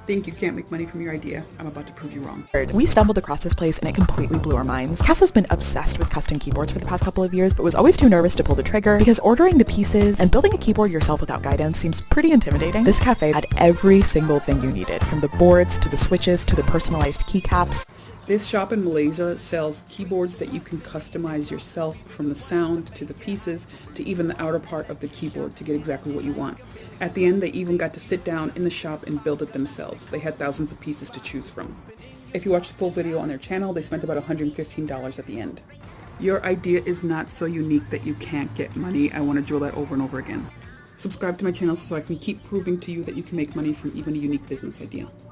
think you can't make money from your idea? I'm about to prove you wrong. We stumbled across this place and it completely blew our minds. Cass has been obsessed with custom keyboards for the past couple of years, but was always too nervous to pull the trigger because ordering the pieces and building a keyboard yourself without guidance seems pretty intimidating. This cafe had every single thing you needed, from the boards to the switches to the personalized keycaps. This shop in Malaysia sells keyboards that you can customize yourself, from the sound to the pieces to even the outer part of the keyboard to get exactly what you want. At the end, they even got to sit down in the shop and build it themselves. They had thousands of pieces to choose from. If you watch the full video on their channel, they spent about $115 at the end. Your idea is not so unique that you can't get money. I want to drill that over and over again. Subscribe to my channel so I can keep proving to you that you can make money from even a unique business idea.